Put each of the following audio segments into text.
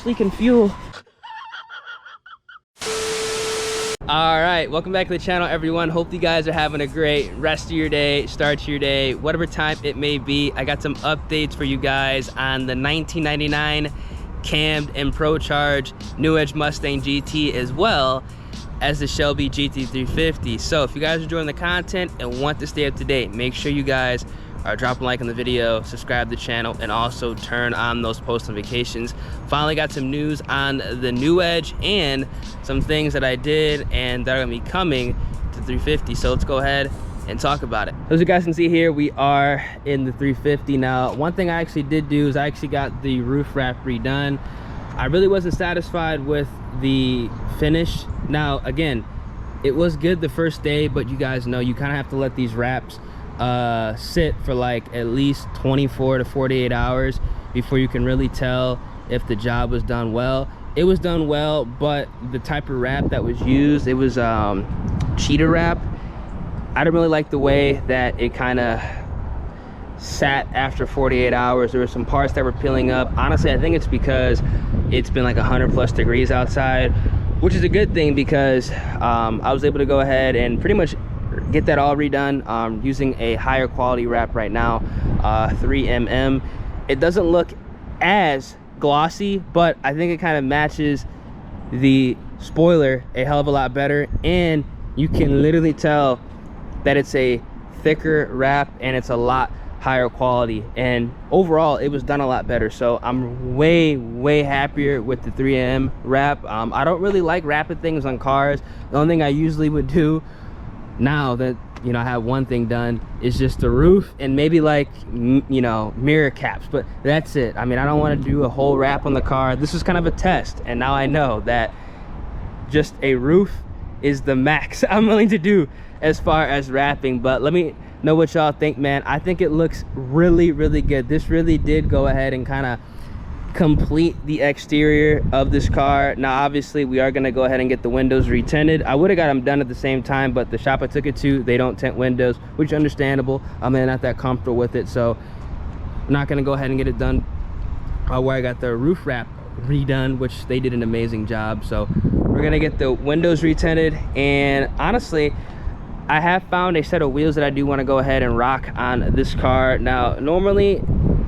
leaking fuel. All right, welcome back to the channel, everyone. Hope you guys are having a great rest of your day, start to your day, whatever time it may be. I got some updates for you guys on the 1999 Cammed and Procharged New Edge Mustang GT, as well as the Shelby GT350. So if you guys are enjoying the content and want to stay up to date, make sure you guys are dropping a like on the video, subscribe to the channel, and also turn on those post notifications. Finally got some news on the New Edge and some things that I did and that are gonna be coming to 350. So let's go ahead and talk about it. As you guys can see here, we are in the 350 now. One thing I actually did do is I actually got the roof wrap redone. I really wasn't satisfied with the finish. Now, again, it was good the first day, but you guys know you kind of have to let these wraps sit for like at least 24 to 48 hours before you can really tell if the job was done well. It was done well, but the type of wrap that was used, it was cheetah wrap. I didn't really like the way that it kind of sat after 48 hours. There were some parts that were peeling up. Honestly, I think it's because it's been like 100+ degrees outside, which is a good thing because I was able to go ahead and pretty much get that all redone using a higher quality wrap right now, 3mm. It doesn't look as glossy, but I think it kind of matches the spoiler a hell of a lot better, and you can literally tell that it's a thicker wrap and it's a lot higher quality, and overall it was done a lot better. So I'm way happier with the 3M wrap. I don't really like wrapping things on cars. The only thing I usually would do now that, you know, I have one thing done is just the roof and maybe like, you know, mirror caps, but that's it. I mean, I don't want to do a whole wrap on the car. This was kind of a test, and now I know that just a roof is the max I'm willing to do as far as wrapping. But let me know what y'all think, man. I think it looks really good. This really did go ahead and kind of complete the exterior of this car. Now obviously we are going to go ahead and get the windows retinted. I would have got them done at the same time, but the shop I took it to, they don't tint windows, which is understandable. I'm not that comfortable with it, so I'm not going to go ahead and get it done where I got the roof wrap redone, which they did an amazing job. So we're going to get the windows retinted, and honestly I have found a set of wheels that I do want to go ahead and rock on this car. Now normally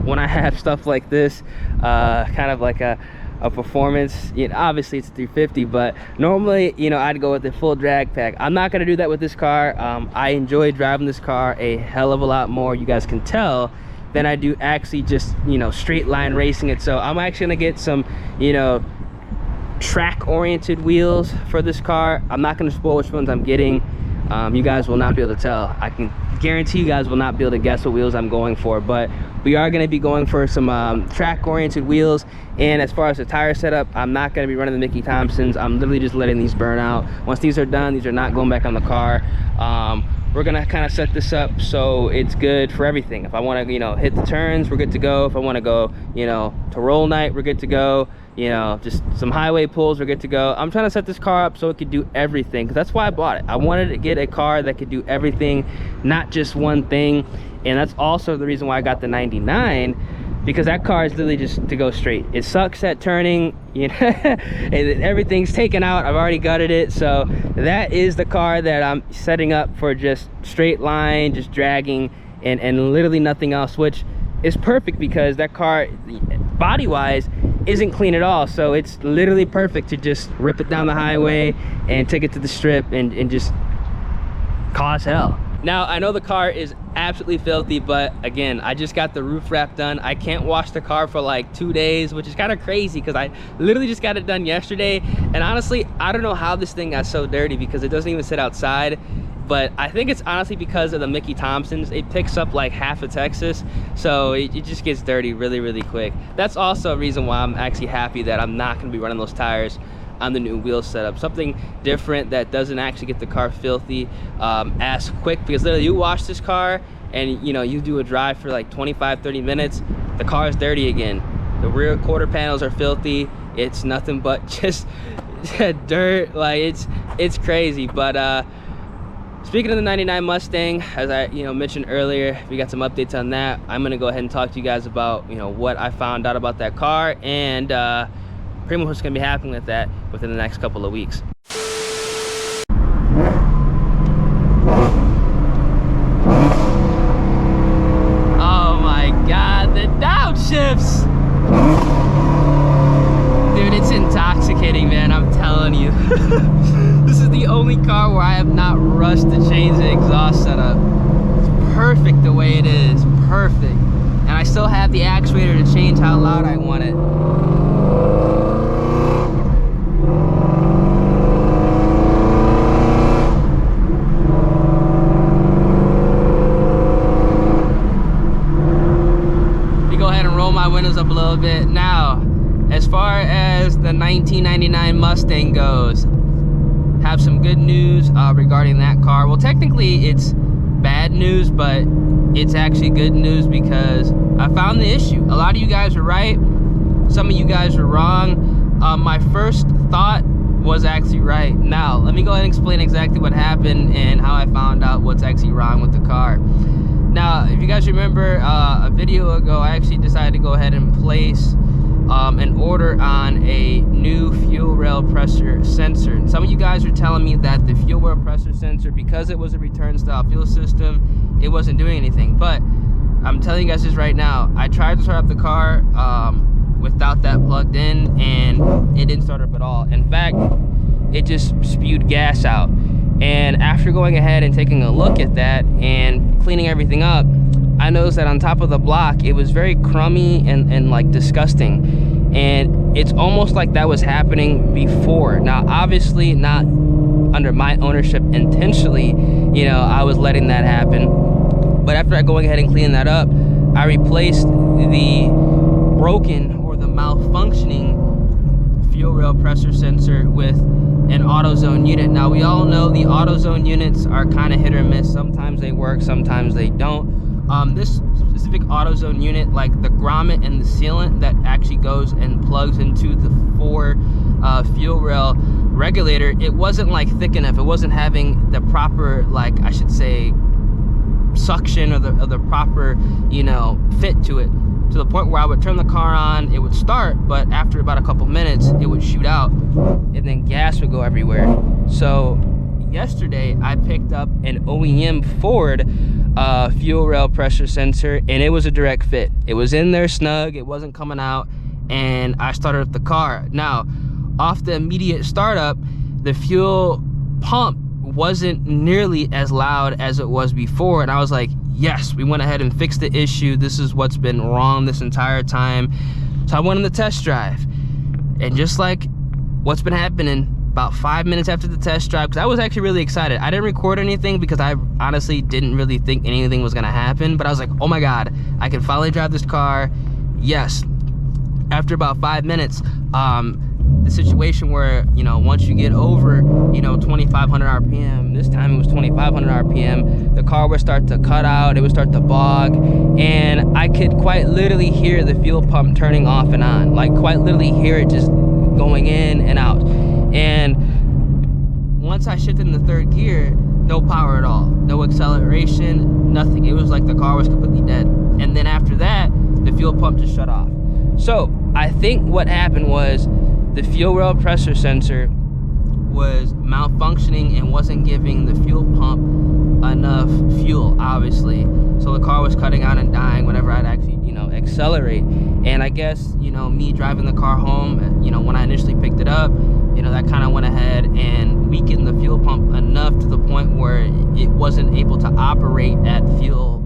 when I have stuff like this, kind of like a performance, you know, obviously it's 350, but normally, you know, I'd go with the full drag pack. I'm not going to do that with this car. I enjoy driving this car a hell of a lot more, you guys can tell, than I do actually just, you know, straight line racing it. So I'm actually going to get some, you know, track oriented wheels for this car. I'm not going to spoil which ones I'm getting. You guys will not be able to tell. I can guarantee you guys will not be able to guess what wheels I'm going for, but we are going to be going for some track oriented wheels. And as far as the tire setup, I'm not going to be running the Mickey Thompsons. I'm literally just letting these burn out. Once these are done, these are not going back on the car. We're going to kind of set this up so it's good for everything. If I want to, you know, hit the turns, we're good to go. If I want to go, you know, to roll night, we're good to go. You know, just some highway pulls, we're good to go. I'm trying to set this car up so it could do everything, because that's why I bought it. I wanted to get a car that could do everything, not just one thing. And that's also the reason why I got the 99, because that car is literally just to go straight. It sucks at turning, you know, and everything's taken out. I've already gutted it. So that is the car that I'm setting up for just straight line, just dragging, and literally nothing else, which is perfect because that car, body wise, isn't clean at all. So it's literally perfect to just rip it down the highway and take it to the strip and just cause hell. Now I know the car is absolutely filthy, but again, I just got the roof wrap done. I can't wash the car for like 2 days, which is kind of crazy because I literally just got it done yesterday. And honestly, I don't know how this thing got so dirty because it doesn't even sit outside. But I think it's honestly because of the Mickey Thompsons. It picks up like half of Texas, so it just gets dirty really quick. That's also a reason why I'm actually happy that I'm not going to be running those tires on the new wheel setup. Something different that doesn't actually get the car filthy as quick, because literally you wash this car and, you know, you do a drive for like 25-30 minutes, the car is dirty again. The rear quarter panels are filthy. It's nothing but just dirt. Like it's crazy. But speaking of the 99 Mustang, as I mentioned earlier, we got some updates on that. I'm gonna go ahead and talk to you guys about what I found out about that car, and pretty much what's gonna be happening with that within the next couple of weeks. Oh my God, the downshifts! Dude, it's intoxicating, man, I'm telling you. This is the only car where I have not rushed to change the exhaust setup. It's perfect the way it is, perfect. And I still have the actuator to change how loud I want it. Let me go ahead and roll my windows up a little bit. Now, as far as the 1999 Mustang goes, have some good news regarding that car. Well, technically it's bad news, but it's actually good news because I found the issue. A lot of you guys are right, some of you guys are wrong. My first thought was actually right. Now, let me go ahead and explain exactly what happened and how I found out what's actually wrong with the car. Now, if you guys remember a video ago, I actually decided to go ahead and place an order on a new fuel rail pressure sensor. And some of you guys are telling me that the fuel rail pressure sensor, because it was a return style fuel system, it wasn't doing anything. But I'm telling you guys this right now, I tried to start up the car without that plugged in, and it didn't start up at all. In fact, it just spewed gas out. And after going ahead and taking a look at that and cleaning everything up, I noticed that on top of the block, it was very crummy and like disgusting. And it's almost like that was happening before. Now, obviously not under my ownership intentionally, you know, I was letting that happen. But after going ahead and cleaning that up, I replaced the broken or the malfunctioning fuel rail pressure sensor with an AutoZone unit. Now, we all know the AutoZone units are kind of hit or miss. Sometimes they work, sometimes they don't. This specific AutoZone unit, like the grommet and the sealant that actually goes and plugs into the fuel rail regulator, it wasn't like thick enough. It wasn't having the proper, like I should say, suction or the proper, you know, fit to it, to the point where I would turn the car on, it would start, but after about a couple minutes it would shoot out and then gas would go everywhere. So yesterday I picked up an OEM Ford fuel rail pressure sensor, and it was a direct fit. It was in there snug, it wasn't coming out, and I started up the car. Now, off the immediate startup, the fuel pump wasn't nearly as loud as it was before, and I was like, yes, we went ahead and fixed the issue. This is what's been wrong this entire time. So I went on the test drive, and just like what's been happening, about 5 minutes after the test drive, because I was actually really excited. I didn't record anything because I honestly didn't really think anything was gonna happen, but I was like, oh my God, I can finally drive this car. Yes. After about 5 minutes, the situation where, you know, once you get over, you know, 2,500 RPM, this time it was 2,500 RPM, the car would start to cut out, it would start to bog, and I could quite literally hear the fuel pump turning off and on, like quite literally hear it just going in and out. And once I shifted in the third gear, no power at all, no acceleration, nothing. It was like the car was completely dead. And then after that, the fuel pump just shut off. So I think what happened was the fuel rail pressure sensor was malfunctioning and wasn't giving the fuel pump enough fuel, obviously. So the car was cutting out and dying whenever I'd actually, you know, accelerate. And I guess, you know, me driving the car home, you know, when I initially picked it up, you know, that kind of went ahead and weakened the fuel pump enough to the point where it wasn't able to operate at fuel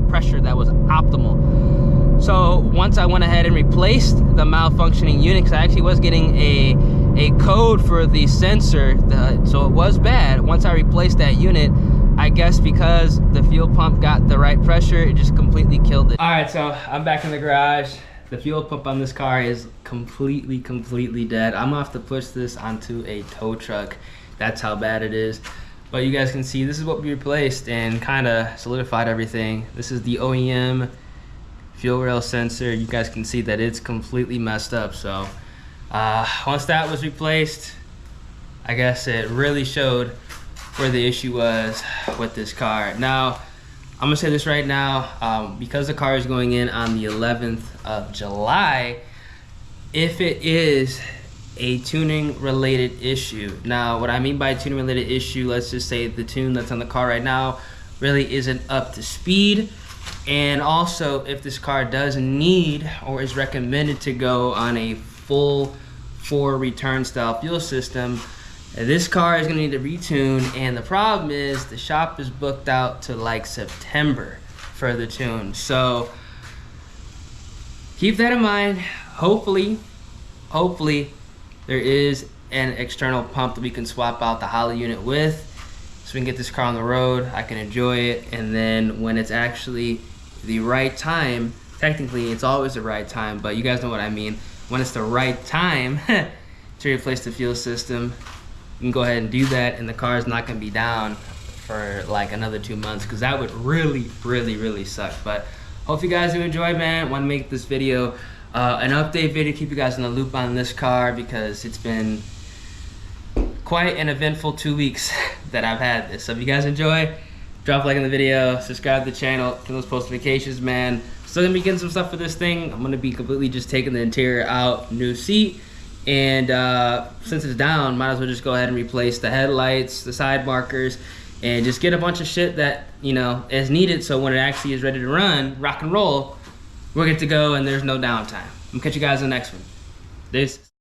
pressure that was optimal. So once I went ahead and replaced the malfunctioning unit, because I actually was getting a code for the sensor, so it was bad. Once I replaced that unit, I guess because the fuel pump got the right pressure, it just completely killed it. All right, so I'm back in the garage. The fuel pump on this car is completely dead. I'm gonna have to push this onto a tow truck. That's how bad it is. But you guys can see this is what we replaced and kind of solidified everything. This is the OEM fuel rail sensor. You guys can see that it's completely messed up. So once that was replaced, I guess it really showed where the issue was with this car. Now, I'm gonna say this right now, because the car is going in on the 11th of July, if it is a tuning related issue. Now, what I mean by tuning related issue, let's just say the tune that's on the car right now really isn't up to speed. And also, if this car does need or is recommended to go on a full 4 return style fuel system, this car is gonna need to retune. And the problem is the shop is booked out to like September for the tune. So keep that in mind. Hopefully there is an external pump that we can swap out the Holley unit with, so we can get this car on the road, I can enjoy it, and then when it's actually the right time, technically it's always the right time, but you guys know what I mean, when it's the right time to replace the fuel system, you can go ahead and do that, and the car is not going to be down for like another 2 months, because that would really suck. But hope you guys do enjoy, man. Want to make this video an update video, keep you guys in the loop on this car, because it's been quite an eventful 2 weeks that I've had this. So if you guys enjoy, drop a like on the video, subscribe to the channel, turn those post notifications, man. Still gonna be getting some stuff for this thing. I'm gonna be completely just taking the interior out, new seat, and since it's down, might as well just go ahead and replace the headlights, the side markers, and just get a bunch of shit that, you know, is needed, so when it actually is ready to run, rock and roll, we're good to go and there's no downtime. I'm gonna catch you guys in the next one. This